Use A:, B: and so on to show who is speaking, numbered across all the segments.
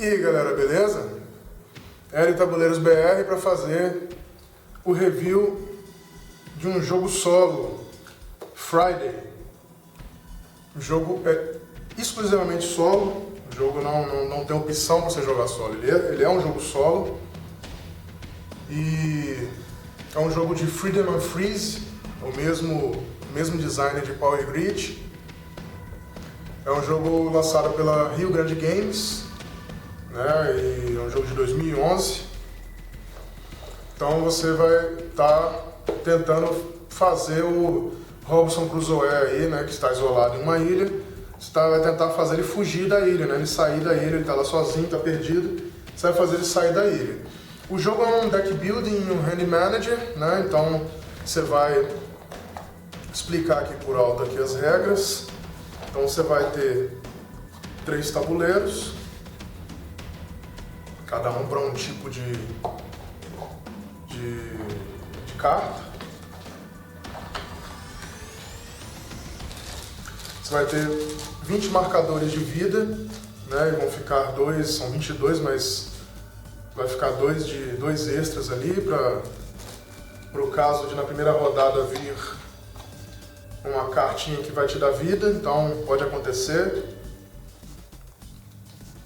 A: E aí galera, beleza? L Tabuleiros BR para fazer o review de um jogo solo, Friday. O jogo é exclusivamente solo, o jogo não tem opção para você jogar solo, ele é um jogo solo e é um jogo de Freedom and Freeze, o mesmo designer de Power Grid. É um jogo lançado pela Rio Grande Games, né, e é um jogo de 2011. Então você vai estar tentando fazer o Robinson Crusoe aí, né, que está isolado em uma ilha. Você vai tentar fazer ele fugir da ilha, né, ele sair da ilha, ele está lá sozinho, está perdido. Você vai fazer ele sair da ilha. O jogo é um deck building e um hand manager, né, então você vai explicar aqui por alto aqui as regras. Então você vai ter 3 tabuleiros, cada um para um tipo de carta. Você vai ter 20 marcadores de vida, né, e vão ficar 2, são 22, mas vai ficar 2 extras ali para o caso de na primeira rodada vir uma cartinha que vai te dar vida, então pode acontecer.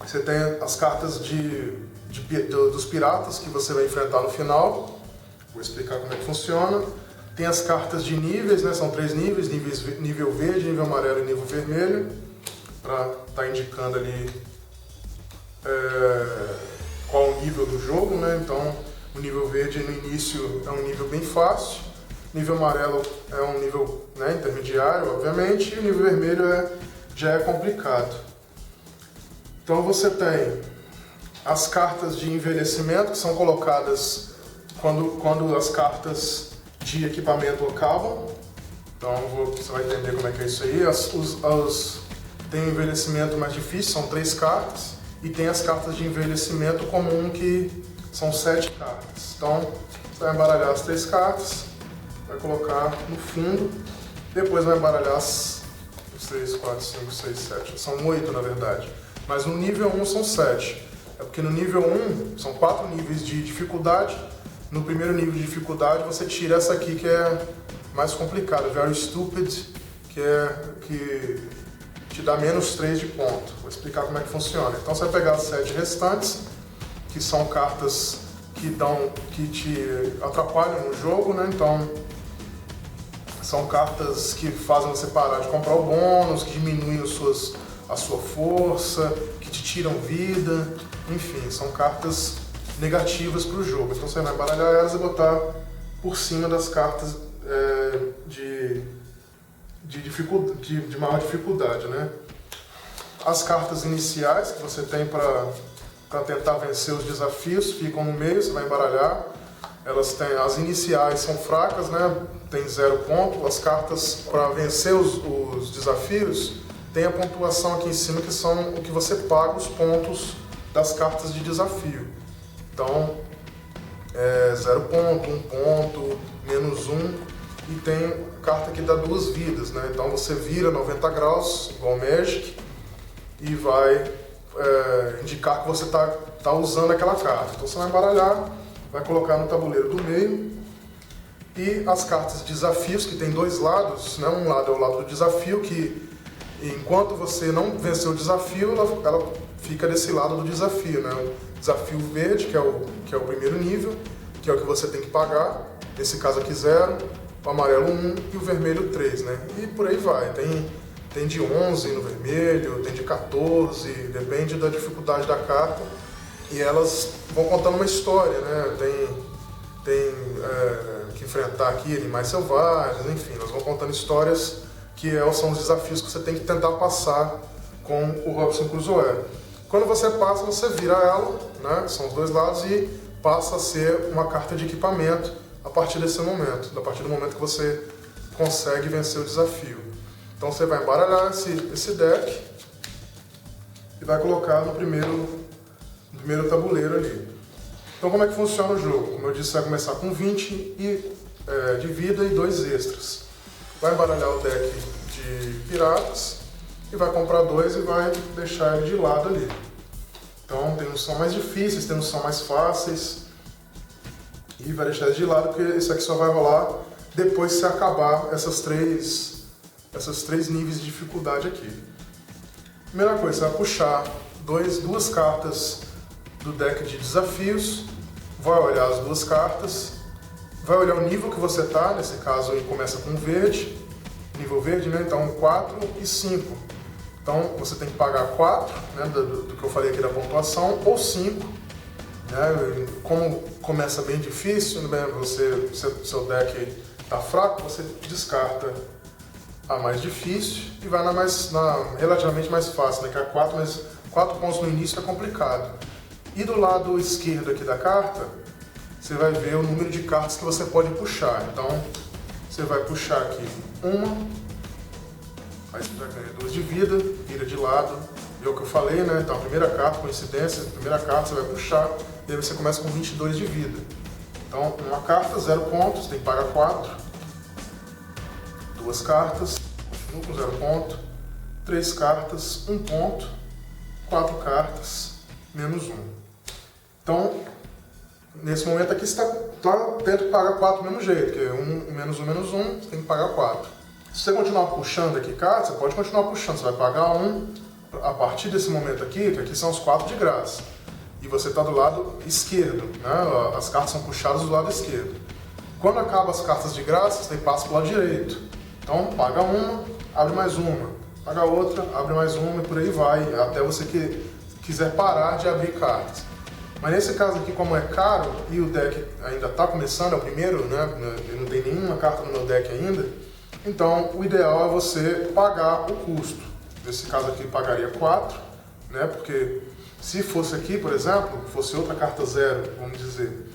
A: Você tem as cartas dos piratas que você vai enfrentar no final. Vou explicar como é que funciona. Tem as cartas de níveis, né? São 3 níveis, nível verde, nível amarelo e nível vermelho, para estar indicando ali qual o nível do jogo, né? Então o nível verde no início é um nível bem fácil. Nível amarelo é um nível, né, intermediário, obviamente, e o nível vermelho já é complicado. Então você tem as cartas de envelhecimento, que são colocadas quando as cartas de equipamento acabam. Então você vai entender como é que é isso aí. Tem o envelhecimento mais difícil, são 3 cartas, e tem as cartas de envelhecimento comum, que são 7 cartas. Então você vai embaralhar as 3 cartas, vai colocar no fundo, depois vai embaralhar os 3, 4, 5, 6, 7, são 8 na verdade, mas no nível 1 são 7, é porque no nível 1 são 4 níveis de dificuldade. No primeiro nível de dificuldade você tira essa aqui que é mais complicada, Very Stupid, que te dá menos 3 de ponto. Vou explicar como é que funciona. Então você vai pegar as 7 restantes, que são cartas que te atrapalham no jogo, né? Então são cartas que fazem você parar de comprar o bônus, que diminuem a sua força, que te tiram vida, enfim, são cartas negativas para o jogo. Então você vai embaralhar elas e botar por cima das cartas de maior dificuldade, né? As cartas iniciais que você tem para tentar vencer os desafios ficam no meio, você vai embaralhar. As iniciais são fracas, né? Tem 0 ponto. As cartas para vencer os desafios tem a pontuação aqui em cima, que são o que você paga os pontos das cartas de desafio. Então, 0 ponto, 1 ponto, menos 1, e tem carta que dá 2 vidas, né? Então você vira 90 graus, igual Magic, e vai indicar que você tá usando aquela carta. Então você vai embaralhar, vai colocar no tabuleiro do meio, e as cartas de desafios, que tem 2 lados, né? Um lado é o lado do desafio, que enquanto você não venceu o desafio, ela fica desse lado do desafio, né? O desafio verde, que é o primeiro nível, que é o que você tem que pagar, nesse caso aqui 0, o amarelo 1 e o vermelho 3, né? E por aí vai, tem de 11 no vermelho, tem de 14, depende da dificuldade da carta, e elas vão contando uma história, né? Tem que enfrentar aqui animais selvagens, enfim, elas vão contando histórias que são os desafios que você tem que tentar passar com o Robinson Crusoe. Quando você passa, você vira ela, né? São os 2 lados, e passa a ser uma carta de equipamento a partir desse momento, a partir do momento que você consegue vencer o desafio. Então você vai embaralhar esse deck e vai colocar no primeiro tabuleiro ali. Então como é que funciona o jogo? Como eu disse, vai começar com 20 de vida e 2 extras. Vai embaralhar o deck de piratas e vai comprar 2 e vai deixar ele de lado ali. Então tem uns que são mais difíceis, tem uns que são mais fáceis. E vai deixar de lado porque isso aqui só vai rolar depois que você acabar essas três níveis de dificuldade aqui. Primeira coisa, você vai puxar duas cartas do deck de desafios, vai olhar as duas cartas, vai olhar o nível que você está, nesse caso ele começa com verde, nível verde, né? Então 4 e 5. Então você tem que pagar 4, né, do que eu falei aqui da pontuação, ou 5. Né? Como começa bem difícil, né, seu deck está fraco, você descarta a mais difícil e vai na relativamente mais fácil, né, que é 4, mas 4 pontos no início é complicado. E do lado esquerdo aqui da carta, você vai ver o número de cartas que você pode puxar. Então, você vai puxar aqui uma, aí você vai ganhar 2 de vida, vira de lado, e é o que eu falei, né? Então, a primeira carta, coincidência, a primeira carta você vai puxar, e aí você começa com 22 de vida. Então, uma carta, 0 pontos, tem que pagar 4. 2 cartas, continua com 0 ponto. 3 cartas, 1 ponto. 4 cartas, menos 1. Então, nesse momento aqui você está tendo que pagar 4 do mesmo jeito, que é 1, menos 1, menos 1, você tem que pagar 4. Se você continuar puxando aqui cartas, você pode continuar puxando, você vai pagar 1 a partir desse momento aqui, que aqui são os 4 de graça. E você está do lado esquerdo, né? As cartas são puxadas do lado esquerdo. Quando acabam as cartas de graça, você passa para o lado direito. Então, paga uma, abre mais uma. Paga outra, abre mais uma e por aí vai, até você quiser parar de abrir cartas. Mas nesse caso aqui, como é caro e o deck ainda está começando, é o primeiro, né? Eu não tenho nenhuma carta no meu deck ainda, então o ideal é você pagar o custo. Nesse caso aqui, pagaria 4, né? Porque se fosse aqui, por exemplo, fosse outra carta 0, vamos dizer,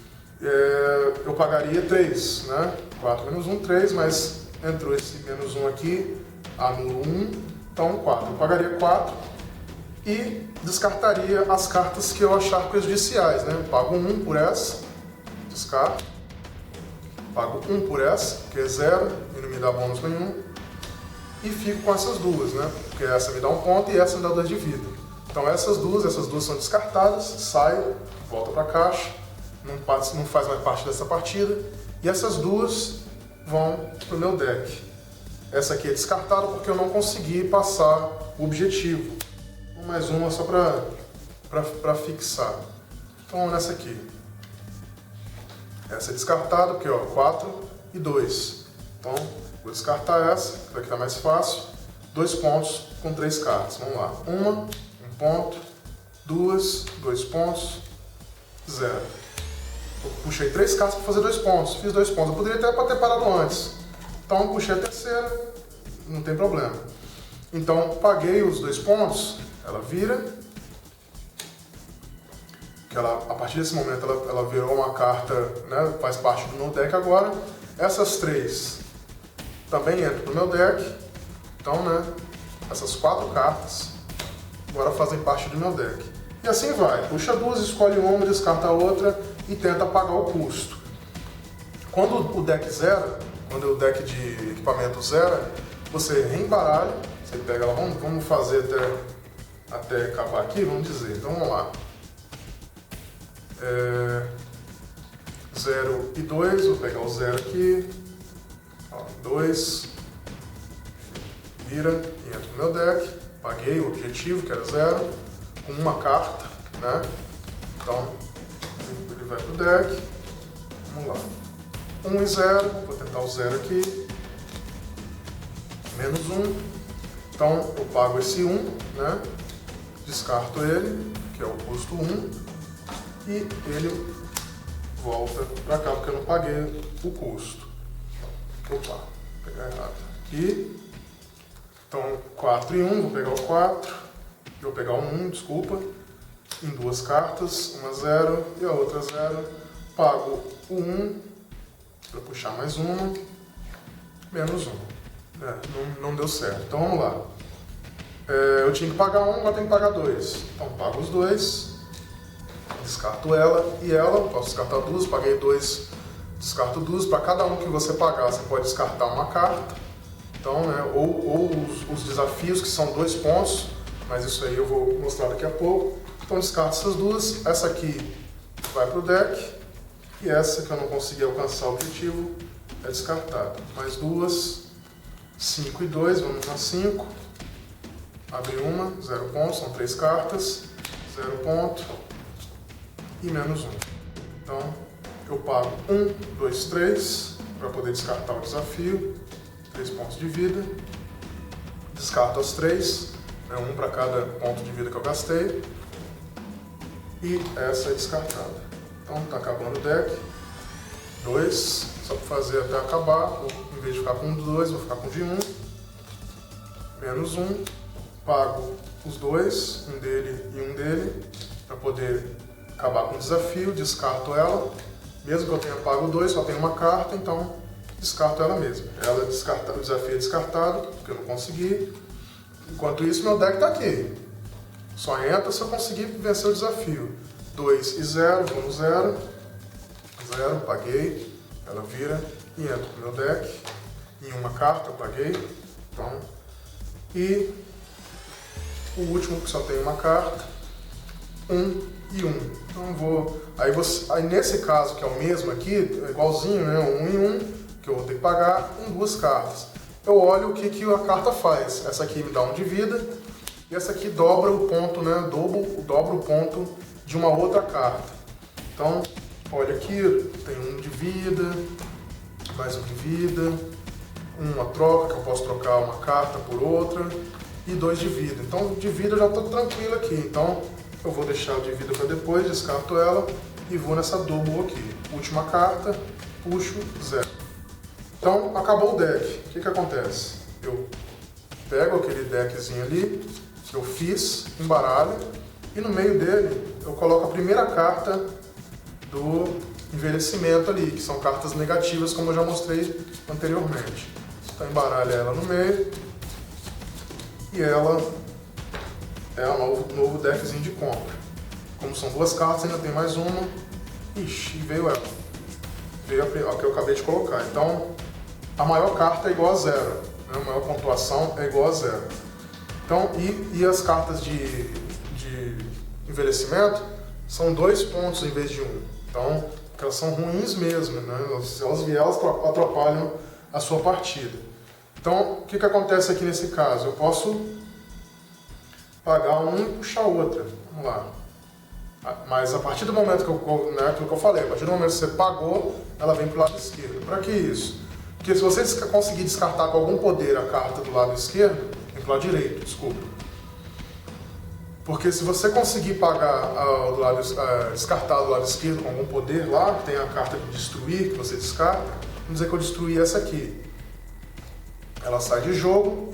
A: eu pagaria 3, né? 4 menos 1, 3, mas entrou esse menos 1 aqui, anula 1, então 4. Eu pagaria 4 e descartaria as cartas que eu achar prejudiciais, né? Pago 1 por essa, descarto. Pago 1 por essa, que é 0 e não me dá bônus nenhum. E fico com essas duas, né? Porque essa me dá 1 ponto e essa me dá 2 de vida. Então essas duas são descartadas, saio, volta para a caixa, não faz mais parte dessa partida. E essas duas vão para o meu deck. Essa aqui é descartada porque eu não consegui passar o objetivo. Mais uma só para fixar. Então nessa aqui. Essa é descartada porque ó, 4 e 2. Então vou descartar essa, que daqui está mais fácil. 2 pontos com 3 cartas. Vamos lá. 1 ponto. 2 pontos. 0. Eu puxei 3 cartas para fazer 2 pontos. Fiz 2 pontos. Eu poderia até ter parado antes. Então puxei a terceira. Não tem problema. Então paguei os 2 pontos. Ela vira. Que a partir desse momento ela virou uma carta, né, faz parte do meu deck agora. Essas 3 também entram no meu deck. Então, né, essas 4 cartas agora fazem parte do meu deck. E assim vai. Puxa 2, escolhe uma, descarta a outra e tenta pagar o custo. Quando o deck zera, quando o deck de equipamento zera, você reembaralha, você pega ela, vamos fazer até acabar aqui, vamos dizer. Então vamos lá. 0 e 2, vou pegar o 0 aqui. 2, vira e entra no meu deck. Paguei o objetivo, que era 0, com uma carta, né? Então ele vai pro deck. Vamos lá. 1 e 0, vou tentar o 0 aqui. Menos 1. Então eu pago esse 1, né? Descarto ele, que é o custo 1, e ele volta para cá, porque eu não paguei o custo. Opa, vou pegar errado aqui. Então 4 e 1, vou pegar o 4, vou pegar o 1, desculpa, em 2 cartas, uma 0 e a outra 0. Pago o 1 para puxar mais uma, menos 1. Não deu certo. Então vamos lá. Eu tinha que pagar 1, agora tenho que pagar 2. Então pago os 2, descarto ela e ela, posso descartar 2, paguei 2, descarto 2. Para cada um que você pagar, você pode descartar uma carta. Então, né, ou os desafios, que são 2 pontos, mas isso aí eu vou mostrar daqui a pouco. Então descarto essas duas, essa aqui vai para o deck, e essa que eu não consegui alcançar o objetivo é descartada. Mais duas, 5 e 2, vamos na 5. Abre uma, 0 ponto, são 3 cartas, 0 ponto e menos 1. Então eu pago 1, 2, 3 para poder descartar o desafio, 3 pontos de vida. Descarto as 3, né, 1 para cada ponto de vida que eu gastei. E essa é descartada. Então está acabando o deck. 2, só para fazer até acabar. Em vez de ficar com 2, vou ficar com de 1. Menos 1. Pago os dois, um dele e um dele, para poder acabar com o desafio. Descarto ela. Mesmo que eu tenha pago 2, só tem uma carta, então descarto ela mesma. Ela descarta, o desafio é descartado, porque eu não consegui. Enquanto isso, meu deck está aqui. Só entra se eu conseguir vencer o desafio. 2 e 0, vamos 0. 0, paguei. Ela vira e entra no meu deck. Em uma carta, eu paguei. Então, e o último que só tem uma carta. 1 e 1. Então vou. Aí nesse caso, que é o mesmo aqui, é igualzinho, né? 1 e 1, que eu vou ter que pagar em 2 cartas. Eu olho o que a carta faz. Essa aqui me dá 1 de vida. E essa aqui dobra o ponto, né? Dobra o ponto de uma outra carta. Então, olha aqui, tem 1 de vida, mais 1 de vida, uma troca, que eu posso trocar uma carta por outra, e 2 de vida. Então, de vida eu já estou tranquilo aqui. Então, eu vou deixar de vida para depois, descarto ela e vou nessa double aqui. Última carta, puxo, 0. Então, acabou o deck. O que acontece? Eu pego aquele deckzinho ali, que eu fiz, embaralho, e no meio dele eu coloco a primeira carta do envelhecimento ali, que são cartas negativas, como eu já mostrei anteriormente. Então embaralha ela no meio, e ela é o novo deckzinho de compra. Como são 2 cartas, ainda tem mais uma. Ixi, veio ela. Veio a que eu acabei de colocar. Então, a maior carta é igual a 0. Né? A maior pontuação é igual a 0. Então, e as cartas de envelhecimento são 2 pontos em vez de 1. Então, elas são ruins mesmo. Né? Se elas vierem, elas atrapalham a sua partida. Então, o que acontece aqui nesse caso? Eu posso pagar um e puxar outra. Vamos lá. Mas a partir do momento aquilo que eu falei, a partir do momento que você pagou, ela vem para o lado esquerdo. Para que isso? Porque se você conseguir descartar com algum poder a carta do lado esquerdo, vem para o lado direito, desculpa. Porque se você conseguir pagar descartar do lado esquerdo com algum poder lá, que tem a carta de destruir, que você descarta, vamos dizer que eu destruí essa aqui. Ela sai de jogo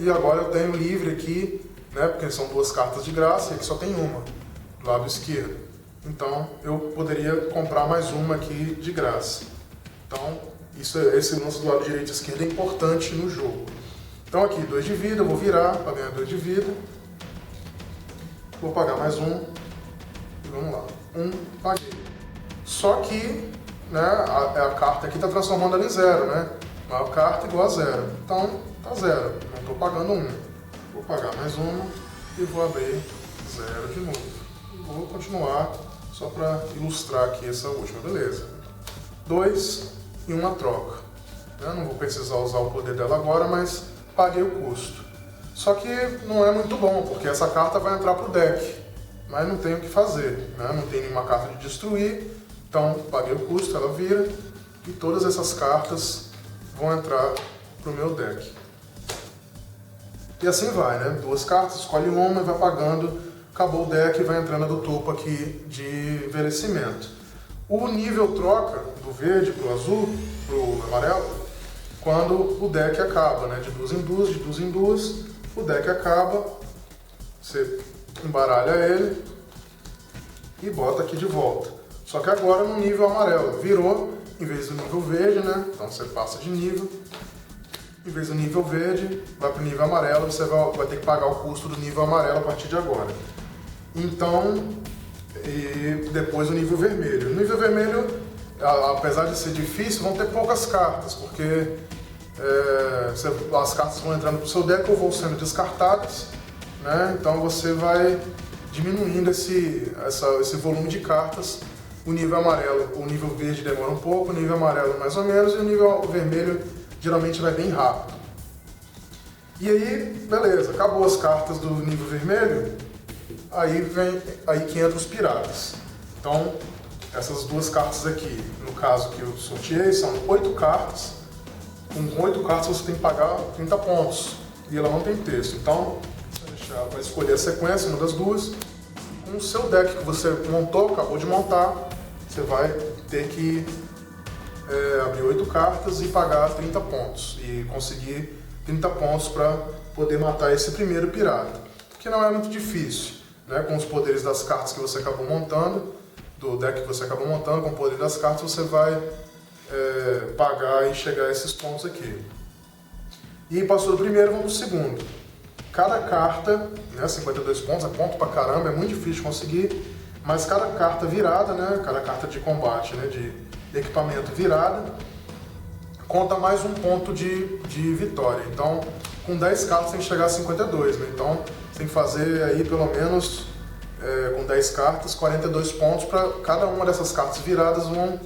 A: e agora eu tenho livre aqui, né, porque são 2 cartas de graça e aqui só tem uma, do lado esquerdo. Então eu poderia comprar mais uma aqui de graça. Então esse lance do lado direito e esquerdo é importante no jogo. Então aqui 2 de vida, eu vou virar para ganhar 2 de vida. Vou pagar mais 1 e vamos lá. 1, paguei. Só que, né, a carta aqui está transformando ela em 0, né? Maior carta igual a 0. Então tá 0. Não estou pagando 1. Vou pagar mais 1 e vou abrir 0 de novo. Vou continuar só para ilustrar aqui essa última, beleza? 2 e uma troca. Eu não vou precisar usar o poder dela agora, mas paguei o custo. Só que não é muito bom, porque essa carta vai entrar para o deck, mas não tem o que fazer, né? Não tem nenhuma carta de destruir, então paguei o custo, ela vira, e todas essas cartas vão entrar para o meu deck. E assim vai, né? 2 cartas, escolhe uma e vai pagando, acabou o deck e vai entrando do topo aqui de envelhecimento. O nível troca do verde para o azul, para o amarelo, quando o deck acaba, né? De 2 em 2, de 2 em 2, o deck acaba, você embaralha ele e bota aqui de volta. Só que agora no nível amarelo, virou, em vez do nível verde, né? Então você passa de nível, em vez do nível verde, vai para o nível amarelo, você vai ter que pagar o custo do nível amarelo a partir de agora. Então, e depois o nível vermelho. No nível vermelho, apesar de ser difícil, vão ter poucas cartas, porque as cartas vão entrando para o seu deck ou vão sendo descartadas, né? Então você vai diminuindo esse volume de cartas. O nível amarelo, o nível verde demora um pouco, o nível amarelo mais ou menos, e o nível vermelho geralmente vai bem rápido. E aí, beleza, acabou as cartas do nível vermelho, aí que entra os piratas. Então, essas duas cartas aqui, no caso que eu sorteei, são 8 cartas. Com 8 cartas você tem que pagar 30 pontos, e ela não tem texto. Então, você vai escolher a sequência, uma das duas. Com o seu deck que você montou, acabou de montar, você vai ter que abrir 8 cartas e pagar 30 pontos. E conseguir 30 pontos para poder matar esse primeiro pirata. Que não é muito difícil, né? Com os poderes das cartas que você acabou montando, do deck que você acabou montando, com o poder das cartas, você vai pagar e chegar a esses pontos aqui. E passou do primeiro, vamos pro segundo. Cada carta, né, 52 pontos, é ponto pra caramba, é muito difícil de conseguir. Mas cada carta virada, né, cada carta de combate, né, de equipamento virada, conta mais um ponto de vitória. Então, com 10 cartas tem que chegar a 52, né? Então, você tem que fazer aí pelo menos, com 10 cartas, 42 pontos para cada uma dessas cartas viradas vão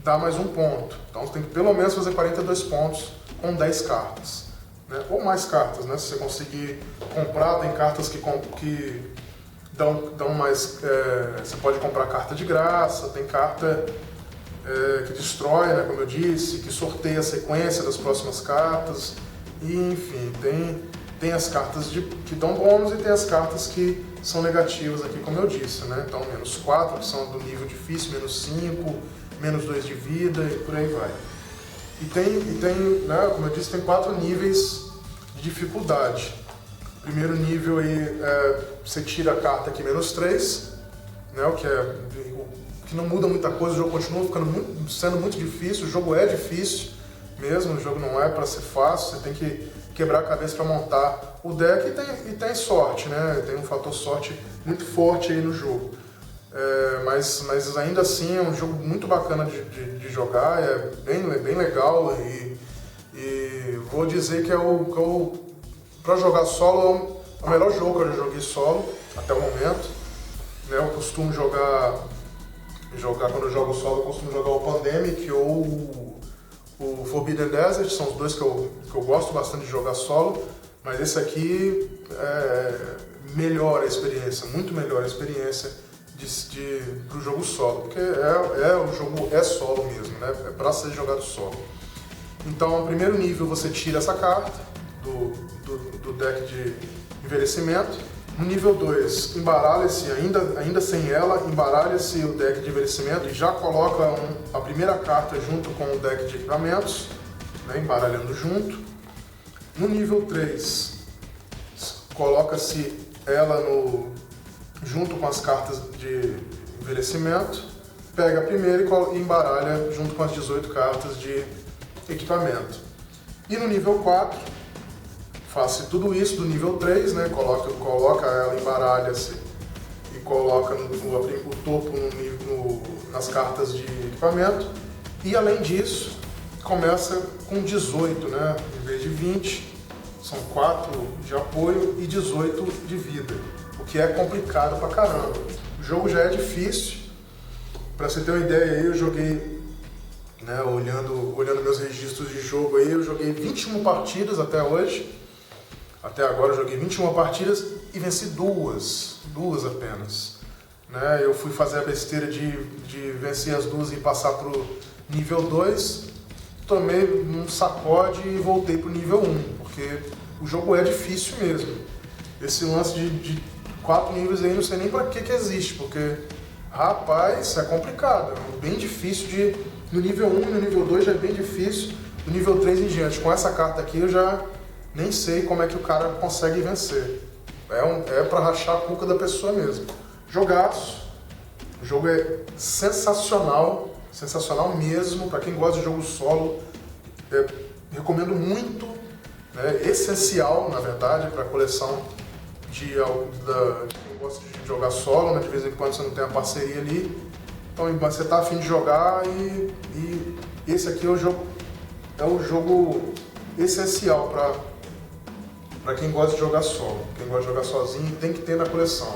A: dar mais um ponto. Então, você tem que pelo menos fazer 42 pontos com 10 cartas, né? Ou mais cartas, né? Se você conseguir comprar, tem cartas que dão mais... você pode comprar carta de graça, tem carta que destrói, né, como eu disse, que sorteia a sequência das próximas cartas, e enfim, tem as cartas que dão bônus e tem as cartas que são negativas aqui, como eu disse, né? Então, menos 4, que são do nível difícil, menos 5, menos 2 de vida e por aí vai. E tem né, como eu disse, tem 4 níveis de dificuldade. Primeiro nível aí, você tira a carta aqui menos 3, né, o que não muda muita coisa, o jogo continua sendo muito difícil, o jogo é difícil mesmo, o jogo não é para ser fácil, você tem que quebrar a cabeça para montar o deck e tem sorte, né, tem um fator sorte muito forte aí no jogo. Mas ainda assim é um jogo muito bacana de jogar, é bem legal e vou dizer que para jogar solo é o melhor jogo que eu já joguei solo até o momento, né? Eu costumo jogar quando eu jogo solo, eu costumo jogar o Pandemic ou o Forbidden Desert, são os dois que eu gosto bastante de jogar solo, mas esse aqui melhora a experiência, muito melhor a experiência pro jogo solo, porque o jogo é solo mesmo, né? É para ser jogado solo. Então, no primeiro nível você tira essa carta do deck de envelhecimento. No nível 2, embaralha-se, ainda sem ela, embaralha-se o deck de envelhecimento e já coloca a primeira carta junto com o deck de equipamentos, né, embaralhando junto. No nível 3, coloca-se ela junto com as cartas de envelhecimento, pega a primeira e embaralha junto com as 18 cartas de equipamento. E no nível 4, faça tudo isso do nível 3, né? Coloca ela, embaralha-se e coloca o topo nas cartas de equipamento. E além disso, começa com 18, né? Em vez de 20, são 4 de apoio e 18 de vida, o que é complicado pra caramba. O jogo já é difícil. Pra você ter uma ideia, eu joguei, né, olhando meus registros de jogo aí, eu joguei 21 partidas até hoje. Até agora eu joguei 21 partidas e venci duas apenas. Né? Eu fui fazer a besteira de vencer as duas e passar pro nível 2, tomei um sacode e voltei pro nível 1, porque o jogo é difícil mesmo. Esse lance de 4 níveis aí não sei nem pra que existe, porque, rapaz, é complicado, é bem difícil no nível 1 e no nível 2 já é bem difícil, no nível 3 em diante. Com essa carta aqui eu já nem sei como é que o cara consegue vencer. É pra rachar a cuca da pessoa mesmo. Jogaço. O jogo é sensacional. Sensacional mesmo. Pra quem gosta de jogo solo, recomendo muito. Né, essencial, na verdade, pra coleção de quem gosta de jogar solo. Né, de vez em quando você não tem a parceria ali. Então você tá afim de jogar e esse aqui é o jogo essencial para quem gosta de jogar solo. Quem gosta de jogar sozinho tem que ter na coleção.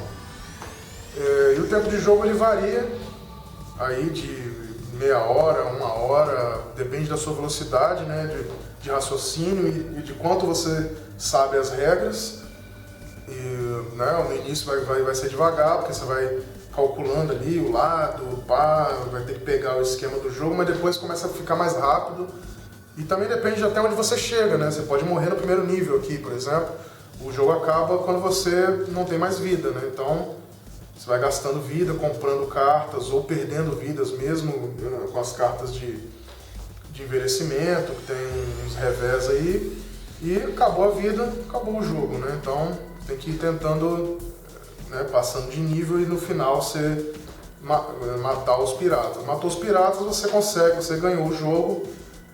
A: E o tempo de jogo ele varia aí de meia hora, 1 hora, depende da sua velocidade, né, de raciocínio e de quanto você sabe as regras. E, né, no início vai ser devagar, porque você vai calculando ali o lado, o par, vai ter que pegar o esquema do jogo, mas depois começa a ficar mais rápido. E também depende de até onde você chega, né? Você pode morrer no primeiro nível aqui, por exemplo. O jogo acaba quando você não tem mais vida, né? Então, você vai gastando vida, comprando cartas ou perdendo vidas mesmo, né, com as cartas de envelhecimento, que tem uns revés aí. E acabou a vida, acabou o jogo, né? Então, tem que ir tentando, né, passando de nível e no final você matar os piratas. Matou os piratas, você consegue, você ganhou o jogo.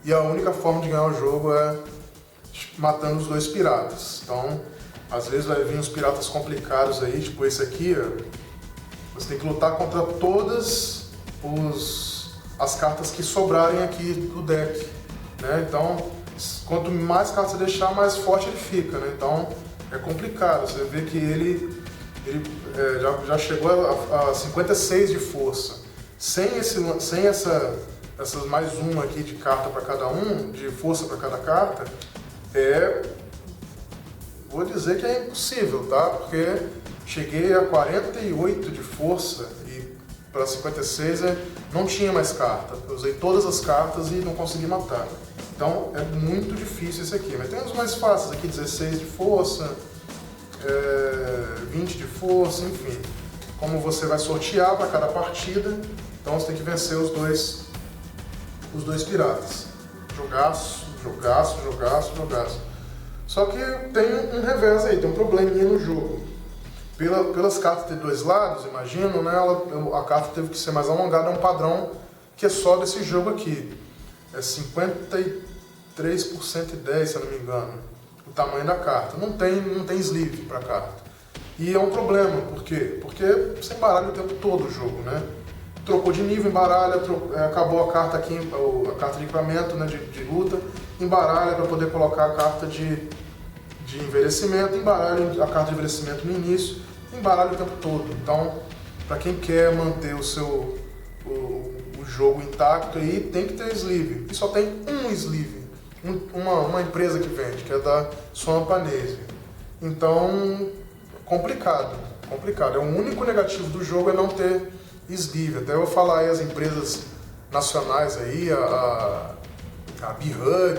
A: E a única forma de ganhar o jogo é matando os 2 piratas. Então, às vezes vai vir uns piratas complicados aí, tipo esse aqui, ó. Você tem que lutar contra todas as cartas que sobrarem aqui do deck, né? Então, quanto mais cartas você deixar, mais forte ele fica, né? Então, é complicado. Você vê que ele já chegou a 56 de força. Sem essas mais uma aqui de carta para cada um, de força para cada carta, vou dizer que é impossível, tá? Porque cheguei a 48 de força e para 56 não tinha mais carta. Eu usei todas as cartas e não consegui matar. Então é muito difícil esse aqui. Mas tem uns mais fáceis aqui, 16 de força, 20 de força, enfim. Como você vai sortear para cada partida, então você tem que vencer os dois piratas. Jogaço, jogaço, jogaço, jogaço. Só que tem um revés aí, tem um probleminha no jogo. Pelas cartas ter 2 lados, imagino, né, a carta teve que ser mais alongada, é um padrão que é só desse jogo aqui. É 53% e 10, se eu não me engano, o tamanho da carta. Não tem sleeve para carta. E é um problema, por quê? Porque você embaralha o tempo todo o jogo, né? Trocou de nível, embaralha, acabou a carta aqui, a carta de equipamento, né, de luta, embaralha para poder colocar a carta de envelhecimento, embaralha a carta de envelhecimento no início, embaralha o tempo todo. Então, para quem quer manter o jogo intacto aí, tem que ter sleeve. E só tem um sleeve, uma empresa que vende, que é da Swamp Anese. Então, complicado. É o único negativo do jogo é não ter sleeve. Até eu vou falar aí as empresas nacionais aí, a B-Hug,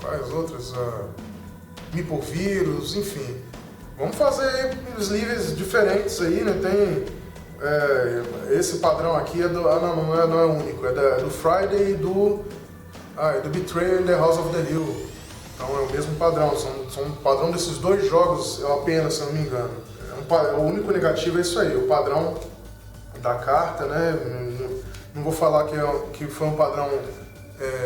A: quais outras? Mipovírus, enfim. Vamos fazer sleeves diferentes aí, né? Tem esse padrão aqui não é único, é do Friday e do Betrayal in the House of the Hill. Então é o mesmo padrão, são um padrão desses 2 jogos apenas, se eu não me engano. O único negativo é isso aí, o padrão da carta, né? Não vou falar que foi um padrão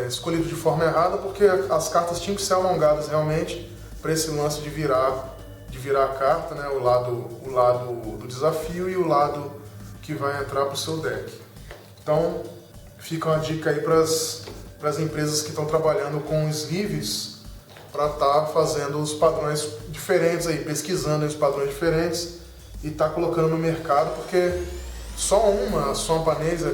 A: escolhido de forma errada, porque as cartas tinham que ser alongadas realmente para esse lance de virar a carta, né? O lado do desafio e o lado que vai entrar para o seu deck. Então fica uma dica aí para as empresas que estão trabalhando com sleeves, para estar fazendo os padrões diferentes aí, pesquisando os padrões diferentes e estar colocando no mercado, porque só a Swamp Anese, né,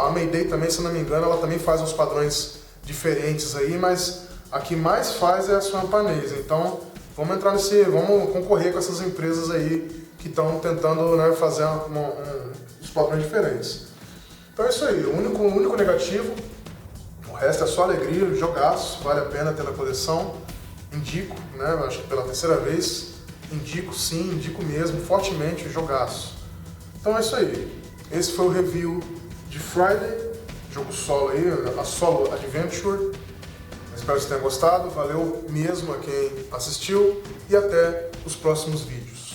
A: a Mayday também, se não me engano, ela também faz uns padrões diferentes aí, mas a que mais faz é a Swamp Anese. Então vamos vamos concorrer com essas empresas aí que estão tentando, né, fazer os padrões diferentes. Então é isso aí, o único negativo. O resto é só alegria, jogaço, vale a pena ter na coleção. Indico, né? Acho que pela 3ª vez, indico sim, indico mesmo, fortemente, jogaço. Então é isso aí. Esse foi o review de Friday, jogo solo aí, a Solo Adventure. Espero que vocês tenham gostado, valeu mesmo a quem assistiu e até os próximos vídeos.